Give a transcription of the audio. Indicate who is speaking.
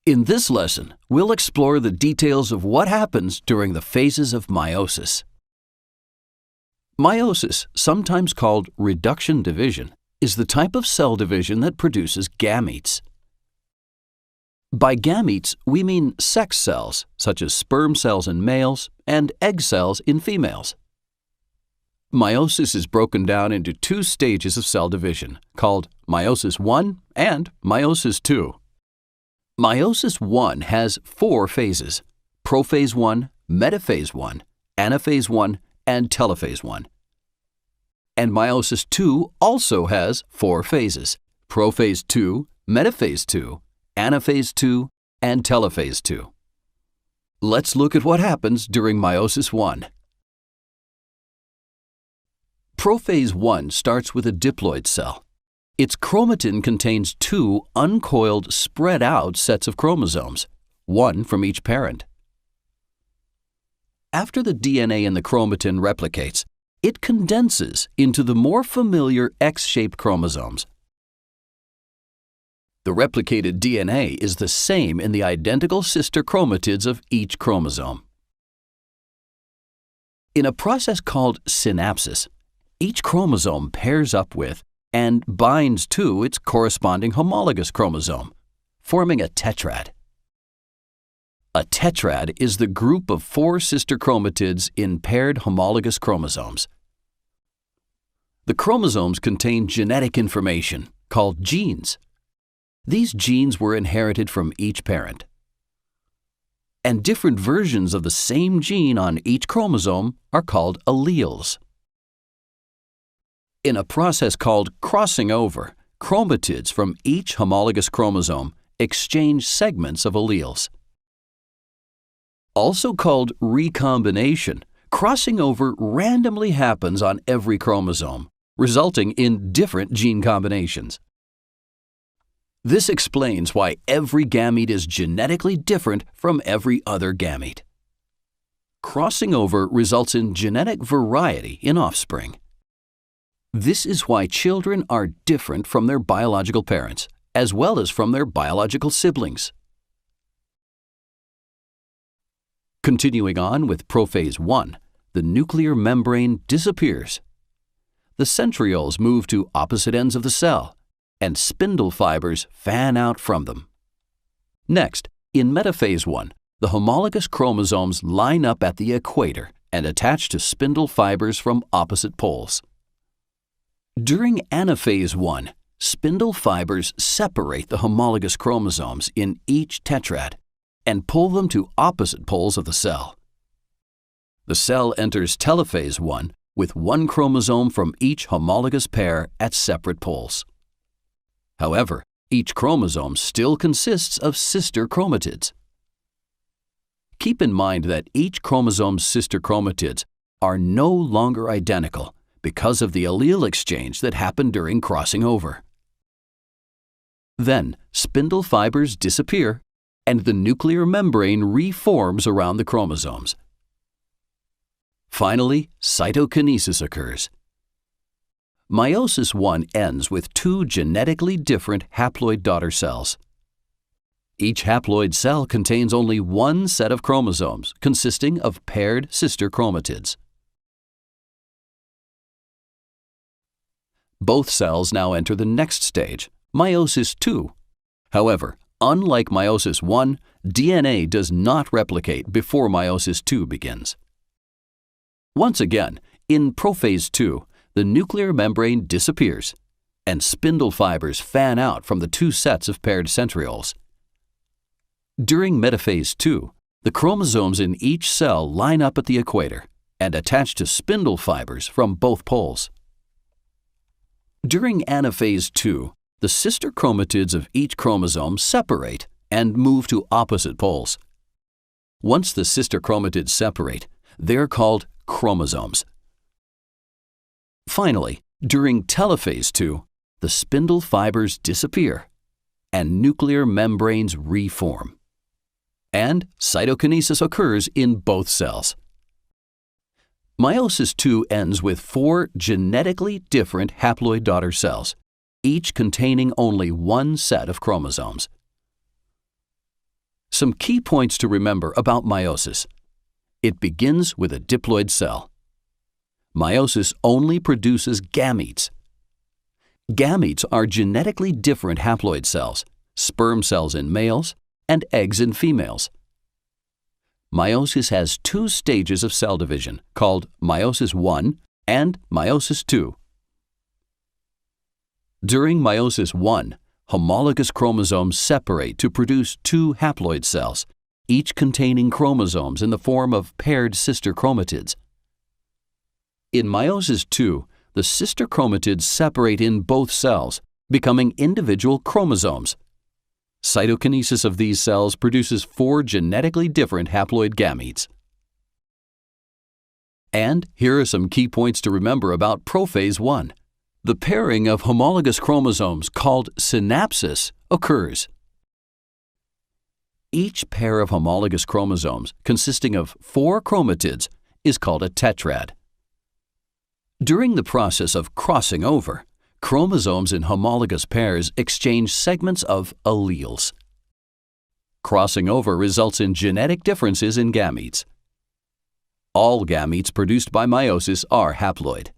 Speaker 1: In this lesson, we'll explore the details of what happens during the phases of meiosis. Meiosis, sometimes called reduction division, is the type of cell division that produces gametes. By gametes, we mean sex cells, such as sperm cells in males and egg cells in females. Meiosis is broken down into two stages of cell division, called meiosis I and meiosis II. Meiosis I has 4 phases: prophase I, metaphase I, anaphase I, and telophase I. And meiosis II also has 4 phases: prophase II, metaphase II, anaphase II, and telophase II. Let's look at what happens during meiosis I. Prophase I starts with a diploid cell. Its chromatin contains 2 uncoiled, spread-out sets of chromosomes, one from each parent. After the DNA in the chromatin replicates, it condenses into the more familiar X-shaped chromosomes. The replicated DNA is the same in the identical sister chromatids of each chromosome. In a process called synapsis, each chromosome pairs up with and binds to its corresponding homologous chromosome, forming a tetrad. A tetrad is the group of 4 sister chromatids in paired homologous chromosomes. The chromosomes contain genetic information called genes. These genes were inherited from each parent. And different versions of the same gene on each chromosome are called alleles. In a process called crossing over, chromatids from each homologous chromosome exchange segments of alleles. Also called recombination, crossing over randomly happens on every chromosome, resulting in different gene combinations. This explains why every gamete is genetically different from every other gamete. Crossing over results in genetic variety in offspring. This is why children are different from their biological parents, as well as from their biological siblings. Continuing on with prophase I, the nuclear membrane disappears. The centrioles move to opposite ends of the cell, and spindle fibers fan out from them. Next, in metaphase I, the homologous chromosomes line up at the equator and attach to spindle fibers from opposite poles. During anaphase I, spindle fibers separate the homologous chromosomes in each tetrad and pull them to opposite poles of the cell. The cell enters telophase I with 1 chromosome from each homologous pair at separate poles. However, each chromosome still consists of sister chromatids. Keep in mind that each chromosome's sister chromatids are no longer identical because of the allele exchange that happened during crossing over. Then, spindle fibers disappear, and the nuclear membrane reforms around the chromosomes. Finally, cytokinesis occurs. Meiosis I ends with 2 genetically different haploid daughter cells. Each haploid cell contains only 1 set of chromosomes consisting of paired sister chromatids. Both cells now enter the next stage, meiosis II. However, unlike meiosis I, DNA does not replicate before meiosis II begins. Once again, in prophase II, the nuclear membrane disappears, and spindle fibers fan out from the 2 sets of paired centrioles. During metaphase II, the chromosomes in each cell line up at the equator and attach to spindle fibers from both poles. During anaphase II, the sister chromatids of each chromosome separate and move to opposite poles. Once the sister chromatids separate, they are called chromosomes. Finally, during telophase II, the spindle fibers disappear and nuclear membranes reform. And cytokinesis occurs in both cells. Meiosis II ends with 4 genetically different haploid daughter cells, each containing only 1 set of chromosomes. Some key points to remember about meiosis. It begins with a diploid cell. Meiosis only produces gametes. Gametes are genetically different haploid cells, sperm cells in males and eggs in females. Meiosis has two stages of cell division called meiosis I and meiosis II. During meiosis I, homologous chromosomes separate to produce two haploid cells, each containing chromosomes in the form of paired sister chromatids. In meiosis II, the sister chromatids separate in both cells, becoming individual chromosomes. Cytokinesis of these cells produces 4 genetically different haploid gametes. And here are some key points to remember about prophase I. The pairing of homologous chromosomes, called synapsis, occurs. Each pair of homologous chromosomes, consisting of 4 chromatids, is called a tetrad. During the process of crossing over, chromosomes in homologous pairs exchange segments of alleles. Crossing over results in genetic differences in gametes. All gametes produced by meiosis are haploid.